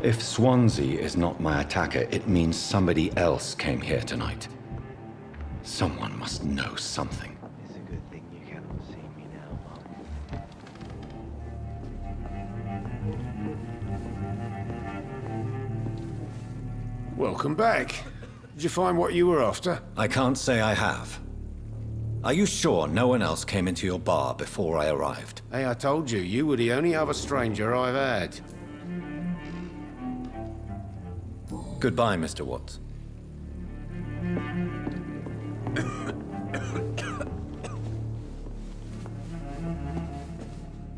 If Swansea is not my attacker, it means somebody else came here tonight. Someone must know something. It's a good thing you cannot see me now, Mum. Welcome back. Did you find what you were after? I can't say I have. Are you sure no one else came into your bar before I arrived? Hey, I told you, you were the only other stranger I've had. Goodbye, Mr. Watts.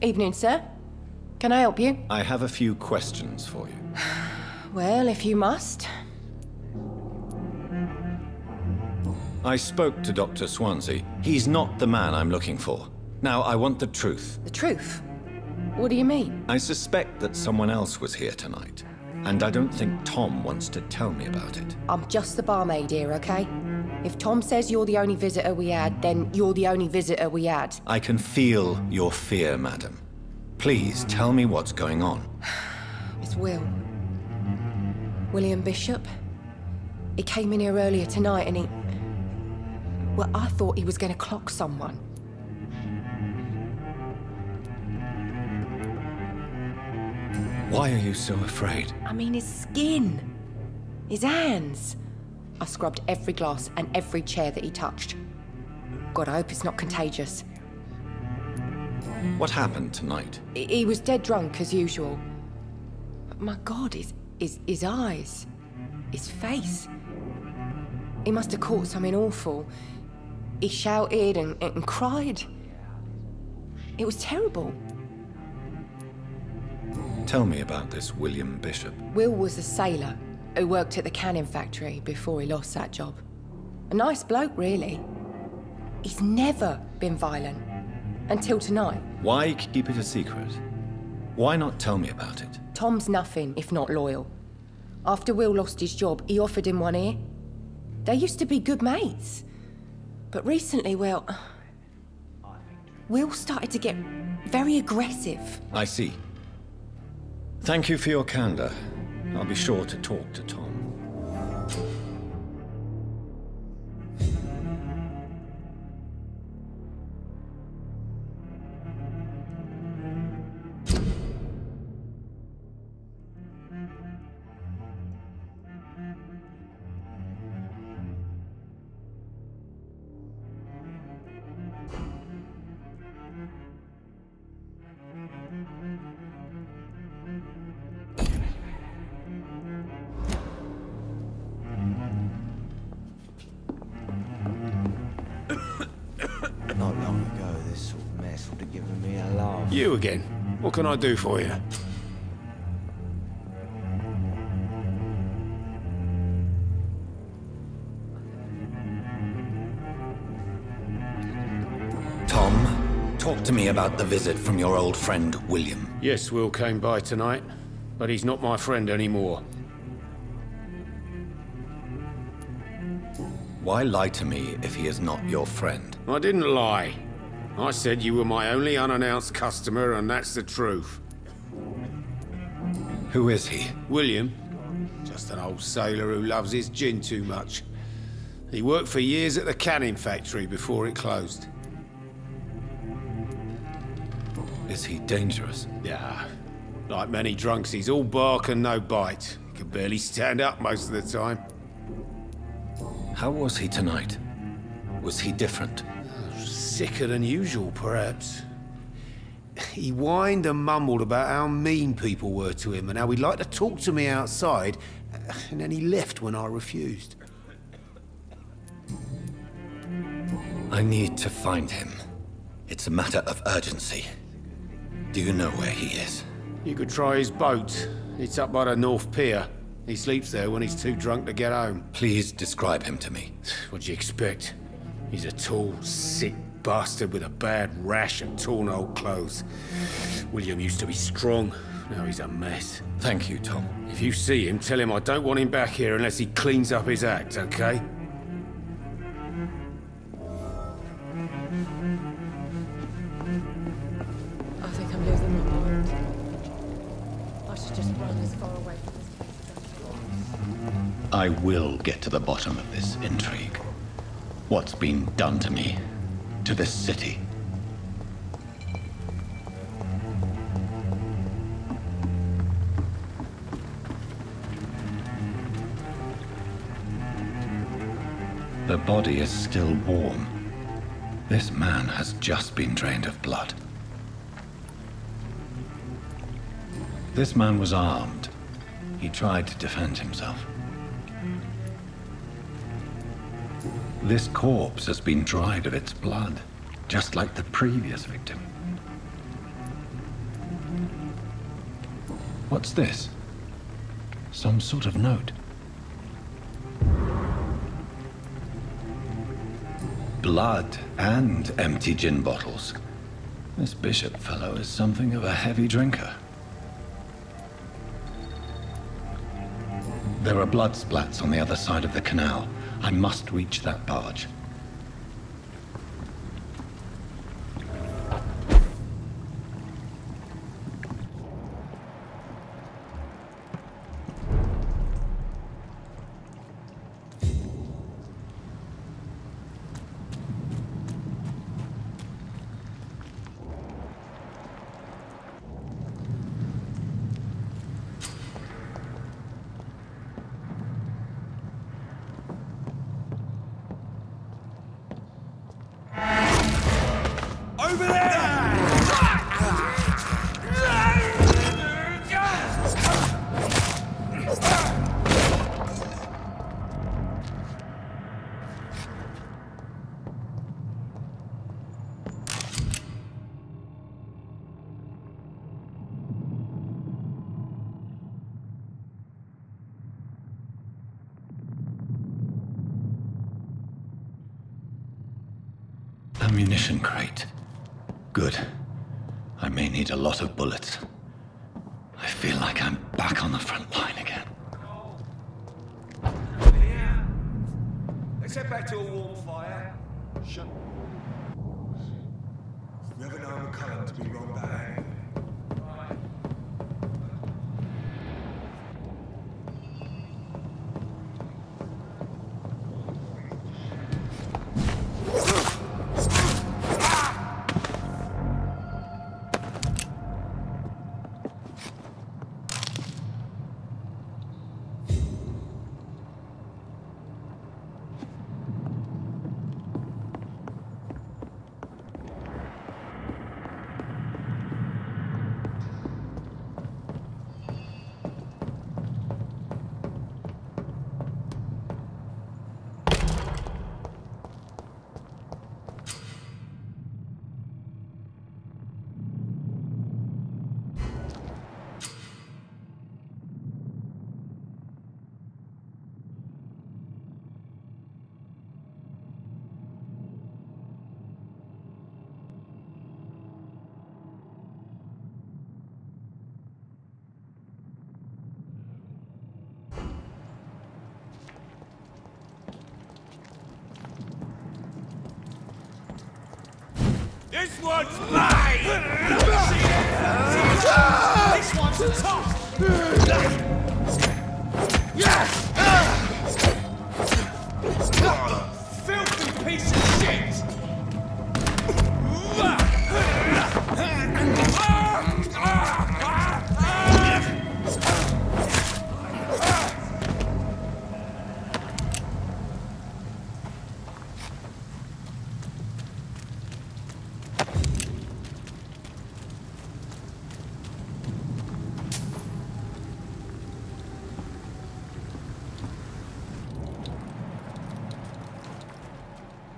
Evening, sir. Can I help you? I have a few questions for you. Well, if you must. I spoke to Dr. Swansea. He's not the man I'm looking for. Now, I want the truth. The truth? What do you mean? I suspect that someone else was here tonight, and I don't think Tom wants to tell me about it. I'm just the barmaid here, okay? If Tom says you're the only visitor we had, then you're the only visitor we had. I can feel your fear, madam. Please tell me what's going on. It's Will. William Bishop. He came in here earlier tonight and he... Well, I thought he was going to clock someone. Why are you so afraid? I mean, his skin. His hands. I scrubbed every glass and every chair that he touched. God, I hope it's not contagious. What happened tonight? He was dead drunk, as usual. But my God, his eyes. His face. He must have caught something awful. He shouted and cried. It was terrible. Tell me about this William Bishop. Will was a sailor who worked at the canning factory before he lost that job. A nice bloke, really. He's never been violent. Until tonight. Why keep it a secret? Why not tell me about it? Tom's nothing if not loyal. After Will lost his job, he offered him one ear. They used to be good mates. But recently, well... Will started to get very aggressive. I see. Thank you for your candor. I'll be sure to talk to Tom. Not long ago, this sort of mess would have given me a laugh. You again. What can I do for you? Tom, talk to me about the visit from your old friend, William. Yes, Will came by tonight, but he's not my friend anymore. Why lie to me if he is not your friend? I didn't lie. I said you were my only unannounced customer, and that's the truth. Who is he? William. Just an old sailor who loves his gin too much. He worked for years at the canning factory before it closed. Is he dangerous? Yeah. Like many drunks, he's all bark and no bite. He can barely stand up most of the time. How was he tonight? Was he different? Sicker than usual, perhaps. He whined and mumbled about how mean people were to him and how he'd like to talk to me outside, and then he left when I refused. I need to find him. It's a matter of urgency. Do you know where he is? You could try his boat. It's up by the North Pier. He sleeps there when he's too drunk to get home. Please describe him to me. What'd you expect? He's a tall, sick bastard with a bad rash and torn old clothes. William used to be strong. Now he's a mess. Thank you, Tom. If you see him, tell him I don't want him back here unless he cleans up his act, okay? I think I'm losing my mind. I should just run as far away from this I will get to the bottom of this intrigue. What's been done to me, to this city. The body is still warm. This man has just been drained of blood. This man was armed. He tried to defend himself. This corpse has been dried of its blood, just like the previous victim. What's this? Some sort of note. Blood and empty gin bottles. This bishop fellow is something of a heavy drinker. There are blood splats on the other side of the canal. I must reach that barge. Ammunition crate. Good. I may need a lot of bullets. I feel like I'm back on the front line again. Yeah. Let's head back to a warm fire. Shut. Never known McCullum to be wrong bad. This one's mine! This one's tough! Filthy piece of shit!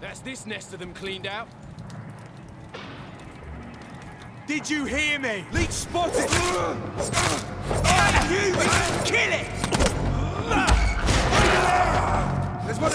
That's this nest of them cleaned out. Did you hear me? Leech spotted! You kill it! There's one.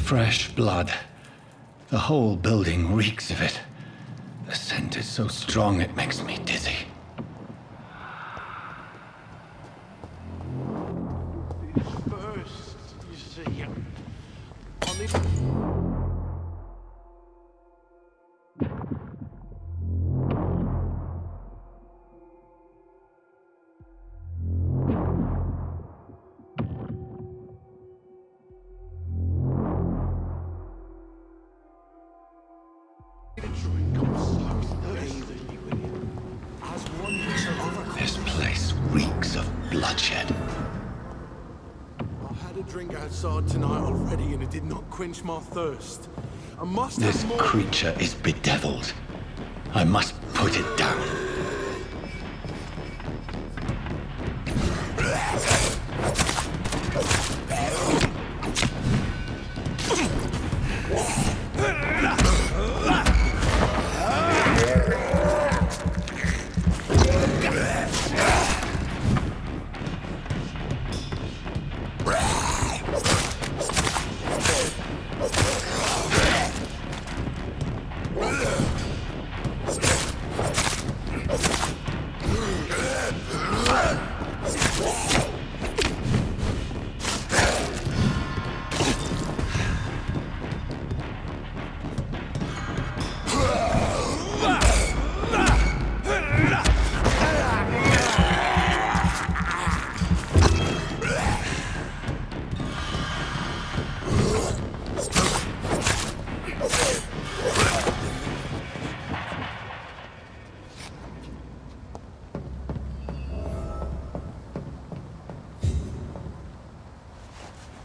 Fresh blood. The whole building reeks of it. The scent is so strong it makes me dizzy. First, you see, This place reeks of bloodshed. I had a drink outside tonight already and it did not quench my thirst. I must This have more. creature is bedeviled. I must put it down.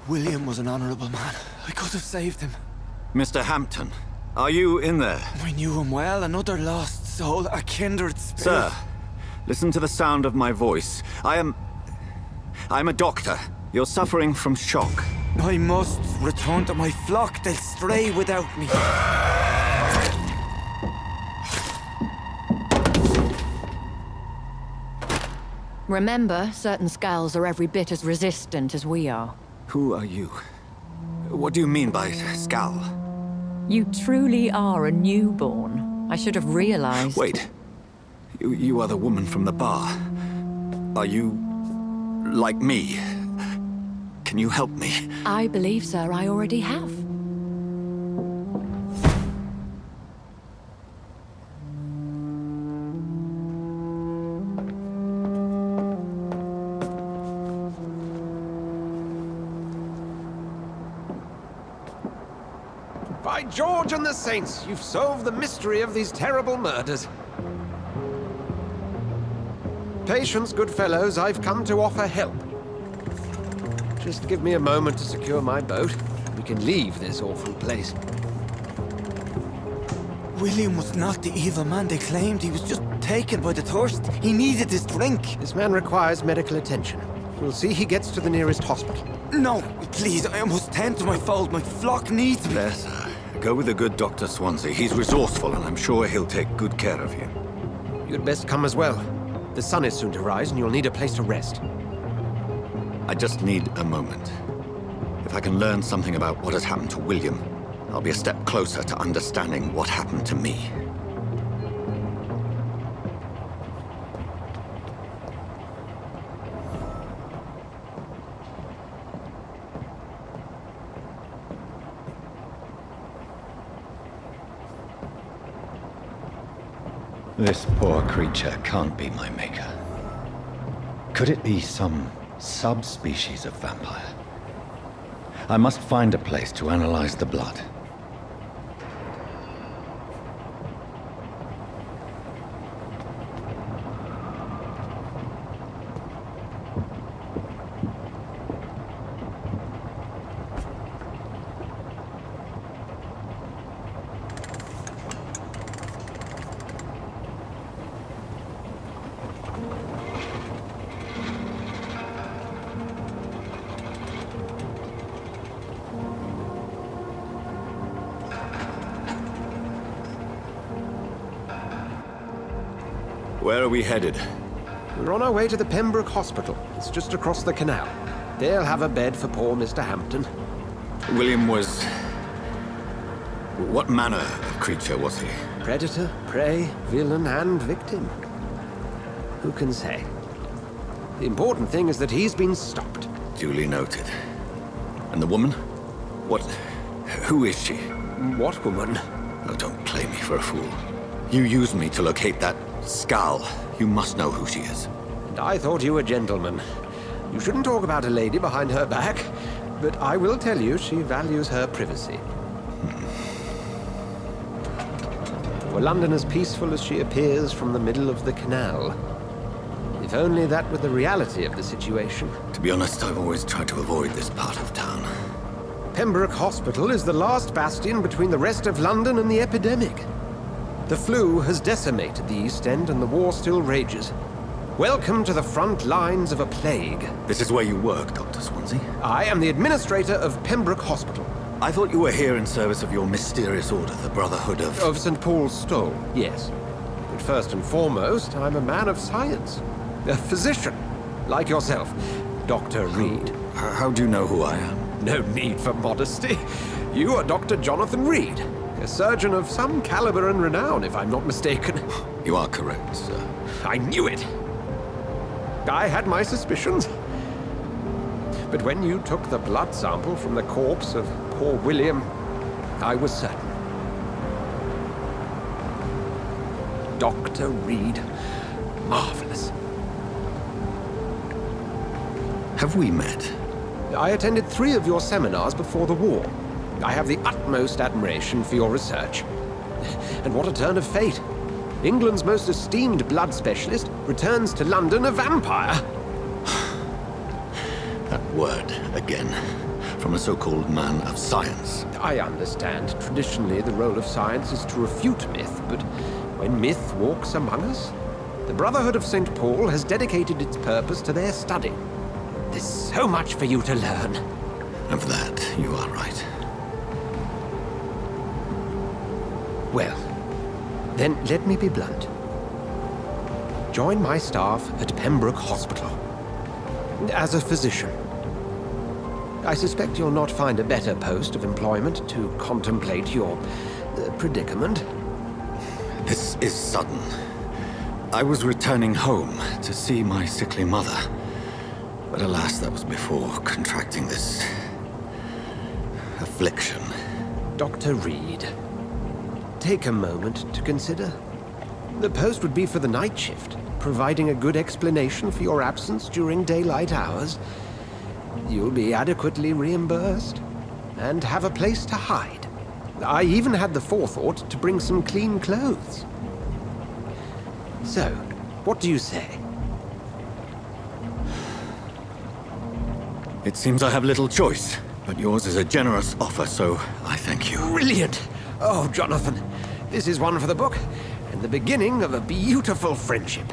William was an honorable man. I could have saved him. Mr. Hampton, are you in there? I knew him well, another lost soul, a kindred spirit. Sir, listen to the sound of my voice. I'm a doctor. You're suffering from shock. I must return to my flock. They'll stray without me. Remember, certain Skals are every bit as resistant as we are. Who are you? What do you mean by Skal? You truly are a newborn. I should have realized. Wait. You are the woman from the bar. Are you... like me? Can you help me? I believe, sir, I already have. By George and the Saints, you've solved the mystery of these terrible murders. Patience, good fellows, I've come to offer help. Just give me a moment to secure my boat. We can leave this awful place. William was not the evil man they claimed. He was just taken by the thirst. He needed his drink. This man requires medical attention. We'll see he gets to the nearest hospital. No, please, I almost tend to my fold. My flock needs me. There, sir. Go with the good Dr. Swansea. He's resourceful, and I'm sure he'll take good care of you. You'd best come as well. The sun is soon to rise, and you'll need a place to rest. I just need a moment. If I can learn something about what has happened to William, I'll be a step closer to understanding what happened to me. This poor creature can't be my maker. Could it be some subspecies of vampire? I must find a place to analyze the blood. Where are we headed? We're on our way to the Pembroke Hospital. It's just across the canal. They'll have a bed for poor Mr. Hampton. William was... What manner of creature was he? Predator, prey, villain, and victim. Who can say? The important thing is that he's been stopped. Duly noted. And the woman? What... Who is she? What woman? Oh, don't play me for a fool. You used me to locate that Skal. You must know who she is. And I thought you a gentleman. You shouldn't talk about a lady behind her back, but I will tell you she values her privacy. Were London as peaceful as she appears from the middle of the canal? If only that were the reality of the situation. To be honest, I've always tried to avoid this part of town. Pembroke Hospital is the last bastion between the rest of London and the epidemic. The flu has decimated the East End and the war still rages. Welcome to the front lines of a plague. This is where you work, Dr. Swansea? I am the administrator of Pembroke Hospital. I thought you were here in service of your mysterious order, the Brotherhood of... Of St. Paul's Stole, yes. But first and foremost, I'm a man of science. A physician, like yourself, Dr. Reid. How do you know who I am? No need for modesty. You are Dr. Jonathan Reid. A surgeon of some caliber and renown, if I'm not mistaken. You are correct, sir. I knew it. I had my suspicions. But when you took the blood sample from the corpse of poor William, I was certain. Dr. Reid. Marvelous. Have we met? I attended 3 of your seminars before the war. I have the utmost admiration for your research. And what a turn of fate. England's most esteemed blood specialist returns to London a vampire. That word, again, from a so-called man of science. I understand. Traditionally, the role of science is to refute myth, but when myth walks among us, the Brotherhood of St. Paul has dedicated its purpose to their study. There's so much for you to learn. Of that, you are right. Well, then let me be blunt. Join my staff at Pembroke Hospital. As a physician. I suspect you'll not find a better post of employment to contemplate your predicament. This is sudden. I was returning home to see my sickly mother. But alas, that was before contracting this... affliction. Dr. Reid, take a moment to consider. The post would be for the night shift, providing a good explanation for your absence during daylight hours. You'll be adequately reimbursed, and have a place to hide. I even had the forethought to bring some clean clothes. So, what do you say? It seems I have little choice, but yours is a generous offer, so I thank you. Brilliant! Oh, Jonathan, this is one for the book, and the beginning of a beautiful friendship.